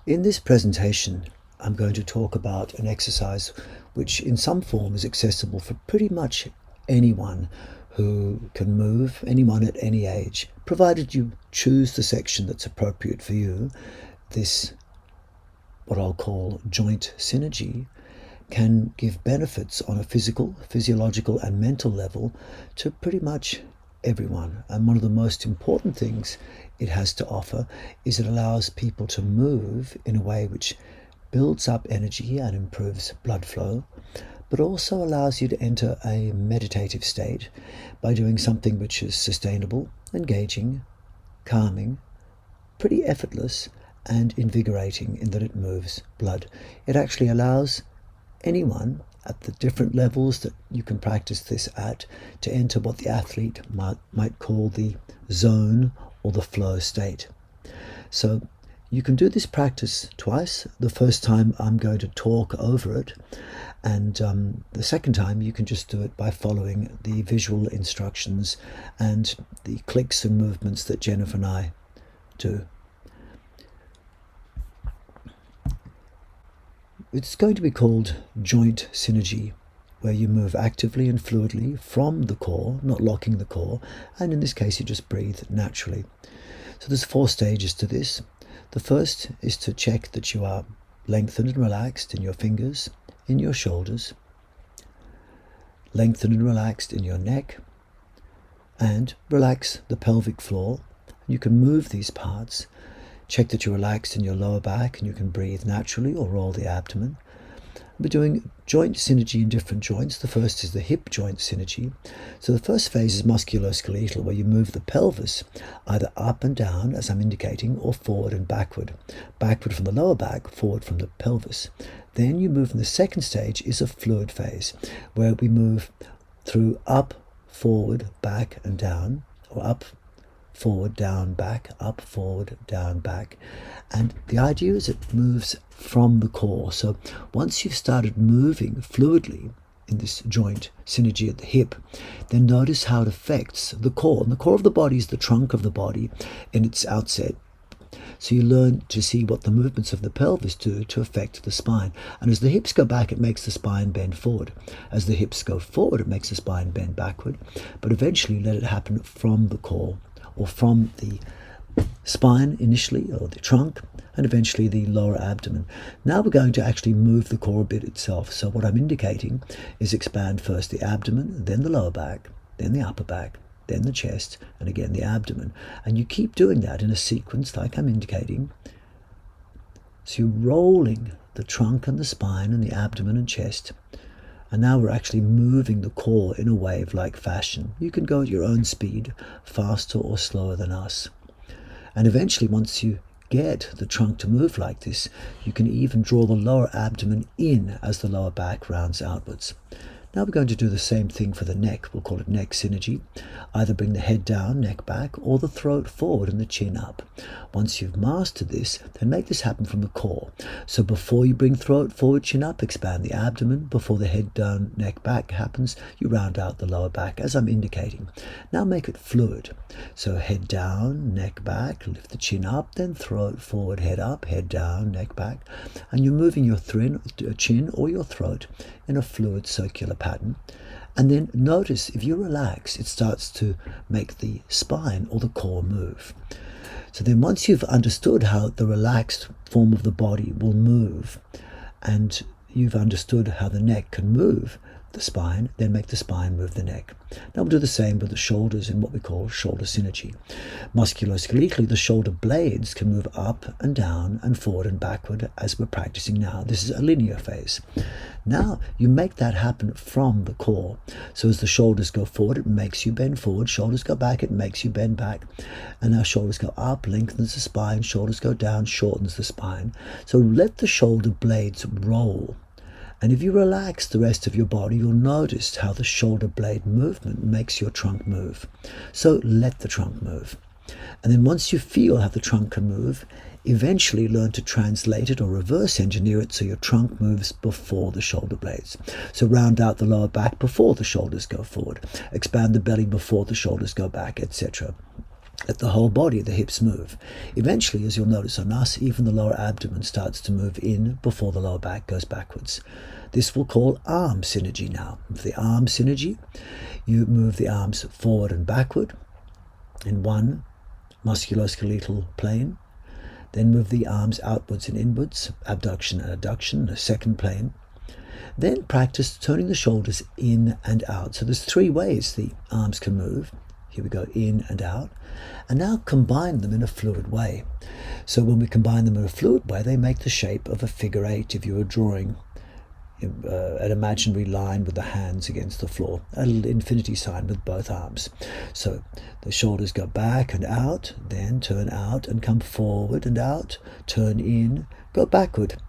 In this presentation, I'm going to talk about an exercise which in some form is accessible for pretty much anyone who can move, anyone at any age, provided you choose the section that's appropriate for you. This, what I'll call joint synergy, can give benefits on a physical, physiological and mental level to pretty much everyone. And one of the most important things it has to offer is it allows people to move in a way which builds up energy and improves blood flow, but also allows you to enter a meditative state by doing something which is sustainable, engaging, calming, pretty effortless and invigorating in that it moves blood. It actually allows anyone at the different levels that you can practice this at to enter what the athlete might call the zone or the flow state. So you can do this practice twice. The first time I'm going to talk over it, and the second time you can just do it by following the visual instructions and the clicks and movements that Jennifer and I do. It's going to be called joint synergy, where you move actively and fluidly from the core, not locking the core, and in this case you just breathe naturally. So there's 4 stages to this. The first is to check that you are lengthened and relaxed in your fingers, in your shoulders, lengthened and relaxed in your neck, and relax the pelvic floor. You can move these parts. Check that you're relaxed in your lower back and you can breathe naturally or roll the abdomen. We're doing joint synergy in different joints. The first is the hip joint synergy. So the first phase is musculoskeletal, where you move the pelvis either up and down, as I'm indicating, or forward and backward. Backward from the lower back, forward from the pelvis. Then you move in the second stage is a fluid phase, where we move through up, forward, back and down, or up, forward, down, back, up, forward, down, back. And the idea is it moves from the core. So once you've started moving fluidly in this joint synergy at the hip, then notice how it affects the core. And the core of the body is the trunk of the body in its outset. So you learn to see what the movements of the pelvis do to affect the spine. And as the hips go back, it makes the spine bend forward. As the hips go forward, it makes the spine bend backward. But eventually let it happen from the core, or from the spine initially, or the trunk, and eventually the lower abdomen. Now we're going to actually move the core a bit itself. So what I'm indicating is expand first the abdomen, then the lower back, then the upper back, then the chest, and again the abdomen. And you keep doing that in a sequence like I'm indicating. So you're rolling the trunk and the spine and the abdomen and chest. And now we're actually moving the core in a wave-like fashion. You can go at your own speed, faster or slower than us. And eventually, once you get the trunk to move like this, you can even draw the lower abdomen in as the lower back rounds outwards. Now we're going to do the same thing for the neck. We'll call it neck synergy. Either bring the head down, neck back, or the throat forward and the chin up. Once you've mastered this, then make this happen from the core. So before you bring throat forward, chin up, expand the abdomen. Before the head down, neck back happens, you round out the lower back as I'm indicating. Now make it fluid. So head down, neck back, lift the chin up, then throat forward, head up, head down, neck back. And you're moving your chin or your throat in a fluid circular pattern. And then notice if you relax, it starts to make the spine or the core move. So then once you've understood how the relaxed form of the body will move, and you've understood how the neck can move the spine, then make the spine move the neck. Now we'll do the same with the shoulders in what we call shoulder synergy. Musculoskeletally, the shoulder blades can move up and down and forward and backward as we're practicing now. This is a linear phase. Now you make that happen from the core. So as the shoulders go forward, it makes you bend forward. Shoulders go back, it makes you bend back. And now shoulders go up, lengthens the spine. Shoulders go down, shortens the spine. So let the shoulder blades roll. And if you relax the rest of your body, you'll notice how the shoulder blade movement makes your trunk move. So let the trunk move. And then once you feel how the trunk can move, eventually learn to translate it or reverse engineer it so your trunk moves before the shoulder blades. So round out the lower back before the shoulders go forward. Expand the belly before the shoulders go back, etc. Let the whole body, the hips, move. Eventually, as you'll notice on us, even the lower abdomen starts to move in before the lower back goes backwards. This we'll call arm synergy now. For the arm synergy, you move the arms forward and backward in one musculoskeletal plane. Then move the arms outwards and inwards, abduction and adduction, a second plane. Then practice turning the shoulders in and out. So there's 3 ways the arms can move. Here we go, in and out. And now combine them in a fluid way. So when we combine them in a fluid way, they make the shape of a figure 8 if you were drawing an imaginary line with the hands against the floor, a little infinity sign with both arms. So the shoulders go back and out, then turn out and come forward and out, turn in, go backward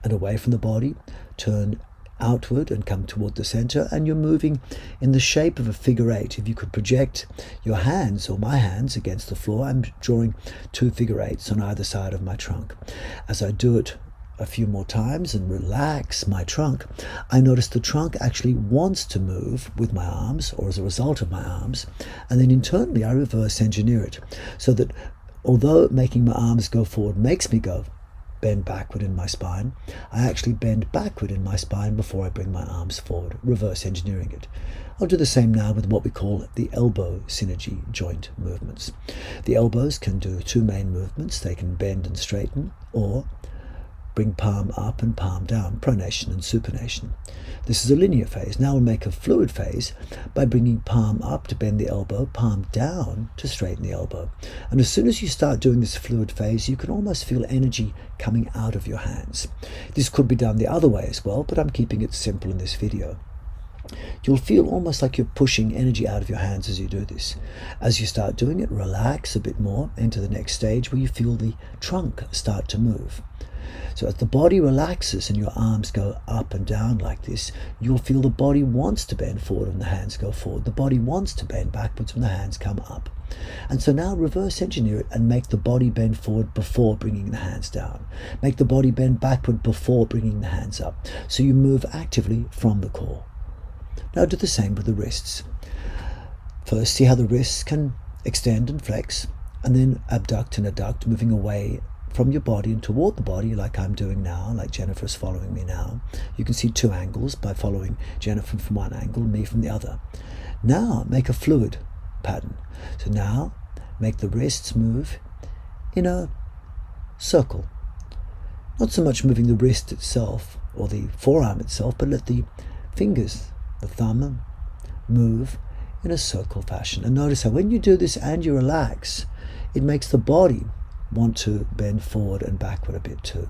and away from the body, turn outward and come toward the center, and you're moving in the shape of a figure 8. If you could project your hands or my hands against the floor, I'm drawing 2 figure 8s on either side of my trunk. As I do it a few more times and relax my trunk, I notice the trunk actually wants to move with my arms or as a result of my arms, and then internally I reverse engineer it so that although making my arms go forward makes me bend backward in my spine, I actually bend backward in my spine before I bring my arms forward, reverse engineering it. I'll do the same now with what we call the elbow synergy joint movements. The elbows can do 2 main movements. They can bend and straighten, or bring palm up and palm down, pronation and supination. This is a linear phase. Now we'll make a fluid phase by bringing palm up to bend the elbow, palm down to straighten the elbow. And as soon as you start doing this fluid phase, you can almost feel energy coming out of your hands. This could be done the other way as well, but I'm keeping it simple in this video. You'll feel almost like you're pushing energy out of your hands as you do this. As you start doing it, relax a bit more, enter the next stage where you feel the trunk start to move. So as the body relaxes and your arms go up and down like this, you'll feel the body wants to bend forward when the hands go forward. The body wants to bend backwards when the hands come up. And so now reverse engineer it and make the body bend forward before bringing the hands down. Make the body bend backward before bringing the hands up. So you move actively from the core. Now do the same with the wrists. First, see how the wrists can extend and flex, and then abduct and adduct, moving away from your body and toward the body like I'm doing now, like Jennifer's following me now. You can see 2 angles by following Jennifer from one angle, me from the other. Now make a fluid pattern. So now make the wrists move in a circle. Not so much moving the wrist itself or the forearm itself, but let the fingers, the thumb, move in a circle fashion. And notice how when you do this and you relax, it makes the body want to bend forward and backward a bit too.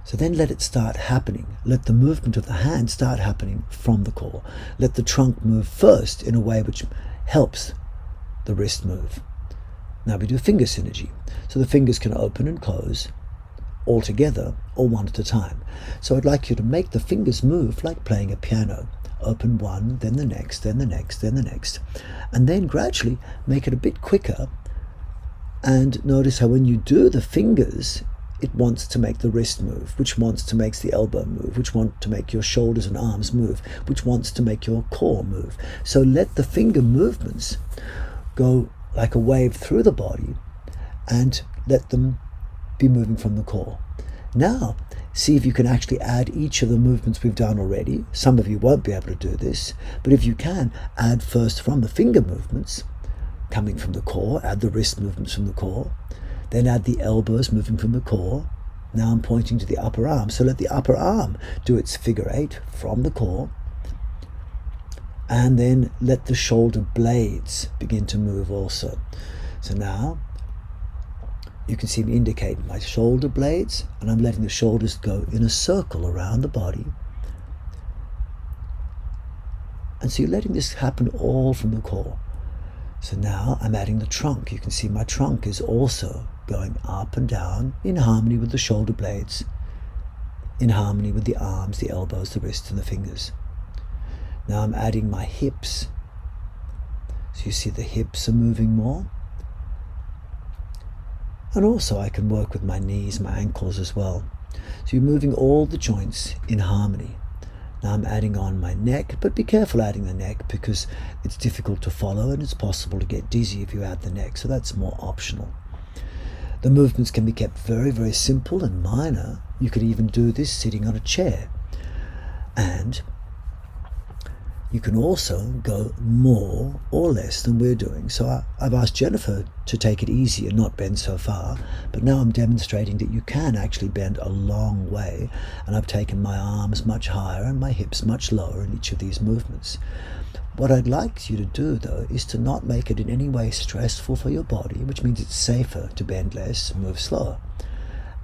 So then let it start happening. Let the movement of the hand start happening from the core. Let the trunk move first in a way which helps the wrist move. Now we do finger synergy. So the fingers can open and close all together or one at a time. So I'd like you to make the fingers move like playing a piano. Open one, then the next, then the next, then the next. And then gradually make it a bit quicker. And notice how when you do the fingers, it wants to make the wrist move, which wants to make the elbow move, which wants to make your shoulders and arms move, which wants to make your core move. So let the finger movements go like a wave through the body and let them be moving from the core. Now, see if you can actually add each of the movements we've done already. Some of you won't be able to do this, but if you can, add first from the finger movements coming from the core, add the wrist movements from the core, then add the elbows moving from the core. Now I'm pointing to the upper arm, so let the upper arm do its figure 8 from the core, and then let the shoulder blades begin to move also. So now you can see me indicate my shoulder blades, and I'm letting the shoulders go in a circle around the body. And so you're letting this happen all from the core. So now I'm adding the trunk. You can see my trunk is also going up and down in harmony with the shoulder blades, in harmony with the arms, the elbows, the wrists, and the fingers. Now I'm adding my hips. So you see the hips are moving more. And also I can work with my knees, my ankles as well. So you're moving all the joints in harmony. Now I'm adding on my neck, but be careful adding the neck because it's difficult to follow and it's possible to get dizzy if you add the neck, so that's more optional. The movements can be kept very, very simple and minor. You could even do this sitting on a chair. And you can also go more or less than we're doing. So I've asked Jennifer to take it easy and not bend so far, but now I'm demonstrating that you can actually bend a long way, and I've taken my arms much higher and my hips much lower in each of these movements. What I'd like you to do, though, is to not make it in any way stressful for your body, which means it's safer to bend less and move slower.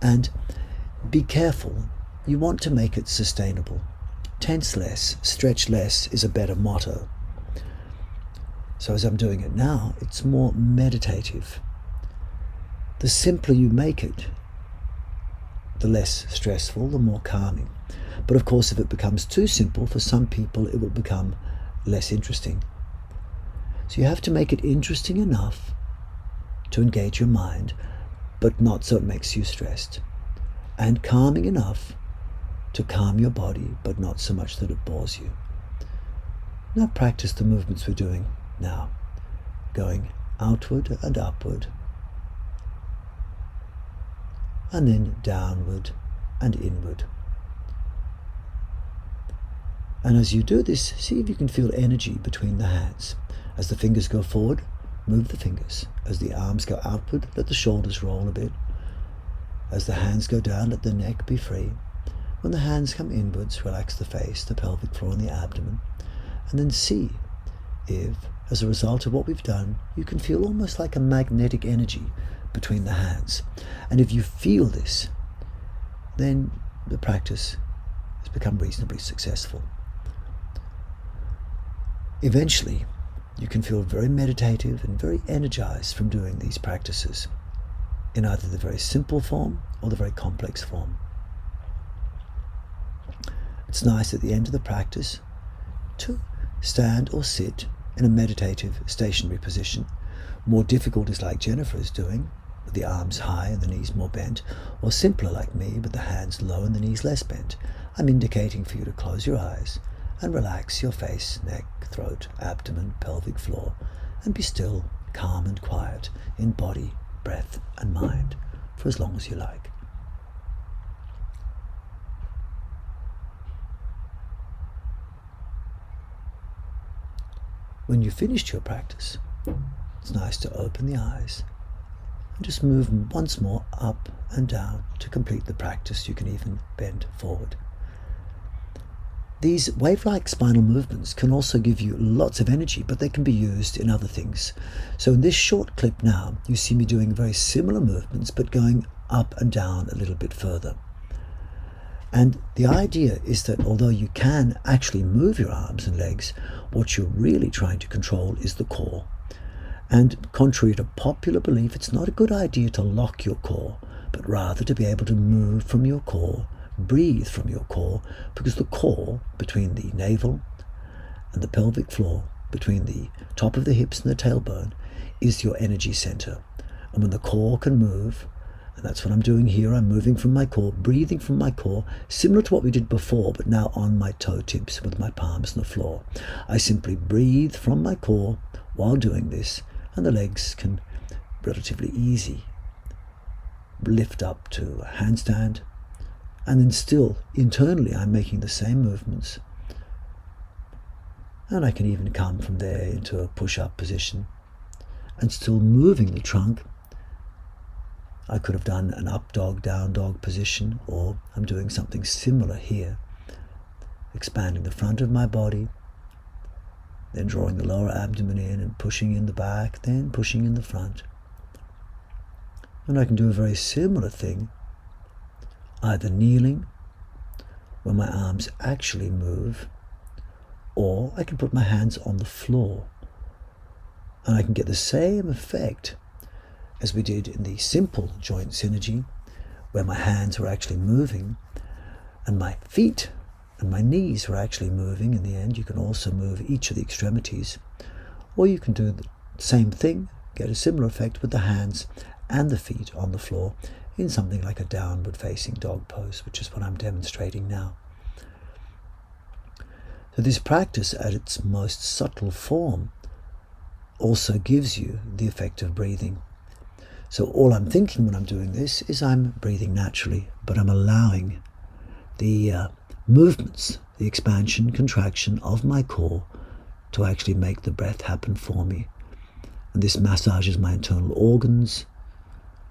And be careful. You want to make it sustainable. Tense less, stretch less is a better motto. So as I'm doing it now, it's more meditative. The simpler you make it, the less stressful, the more calming. But of course, if it becomes too simple, for some people it will become less interesting. So you have to make it interesting enough to engage your mind, but not so it makes you stressed, and calming enough to calm your body, but not so much that it bores you. Now practice the movements we're doing now, going outward and upward, and then downward and inward. And as you do this, see if you can feel energy between the hands. As the fingers go forward, move the fingers. As the arms go outward, let the shoulders roll a bit. As the hands go down, let the neck be free. When the hands come inwards, relax the face, the pelvic floor and the abdomen. And then see if, as a result of what we've done, you can feel almost like a magnetic energy between the hands. And if you feel this, then the practice has become reasonably successful. Eventually, you can feel very meditative and very energized from doing these practices in either the very simple form or the very complex form. It's nice at the end of the practice to stand or sit in a meditative stationary position. More difficult is like Jennifer is doing, with the arms high and the knees more bent, or simpler like me with the hands low and the knees less bent. I'm indicating for you to close your eyes and relax your face, neck, throat, abdomen, pelvic floor, and be still, calm and quiet in body, breath and mind for as long as you like. When you've finished your practice, it's nice to open the eyes and just move once more up and down to complete the practice. You can even bend forward. These wave-like spinal movements can also give you lots of energy, but they can be used in other things. So in this short clip now, you see me doing very similar movements, but going up and down a little bit further. And the idea is that although you can actually move your arms and legs, what you're really trying to control is the core. And contrary to popular belief, it's not a good idea to lock your core, but rather to be able to move from your core, breathe from your core, because the core between the navel and the pelvic floor, between the top of the hips and the tailbone, is your energy center. And when the core can move, and that's what I'm doing here, I'm moving from my core, breathing from my core, similar to what we did before, but now on my toe tips with my palms on the floor. I simply breathe from my core while doing this, and the legs can relatively easy lift up to a handstand, and then still internally I'm making the same movements, and I can even come from there into a push-up position and still moving the trunk. I could have done an up dog, down dog position, or I'm doing something similar here, expanding the front of my body, then drawing the lower abdomen in and pushing in the back, then pushing in the front. And I can do a very similar thing, either kneeling, where my arms actually move, or I can put my hands on the floor, and I can get the same effect as we did in the simple joint synergy, where my hands were actually moving, and my feet and my knees were actually moving. In the end, you can also move each of the extremities, or you can do the same thing, get a similar effect with the hands and the feet on the floor in something like a downward facing dog pose, which is what I'm demonstrating now. So this practice at its most subtle form also gives you the effect of breathing. So all I'm thinking when I'm doing this is I'm breathing naturally, but I'm allowing the movements, the expansion, contraction of my core to actually make the breath happen for me. And this massages my internal organs,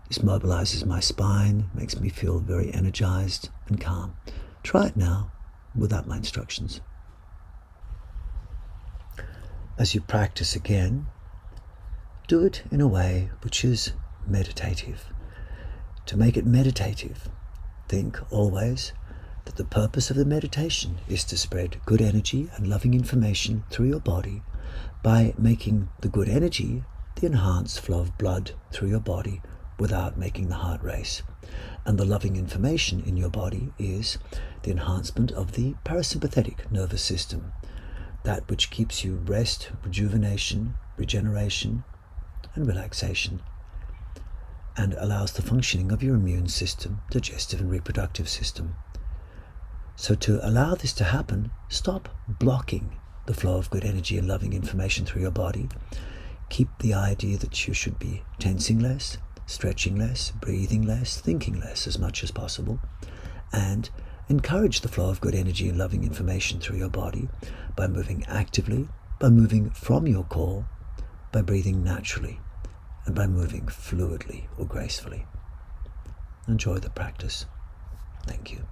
this mobilizes my spine, makes me feel very energized and calm. Try it now without my instructions. As you practice again, do it in a way which is meditative. To make it meditative, think always that the purpose of the meditation is to spread good energy and loving information through your body by making the good energy the enhanced flow of blood through your body without making the heart race. And the loving information in your body is the enhancement of the parasympathetic nervous system, that which keeps you rest, rejuvenation, regeneration, and relaxation, and allows the functioning of your immune system, digestive and reproductive system. So to allow this to happen, stop blocking the flow of good energy and loving information through your body. Keep the idea that you should be tensing less, stretching less, breathing less, thinking less as much as possible, and encourage the flow of good energy and loving information through your body by moving actively, by moving from your core, by breathing naturally, and by moving fluidly or gracefully. Enjoy the practice. Thank you.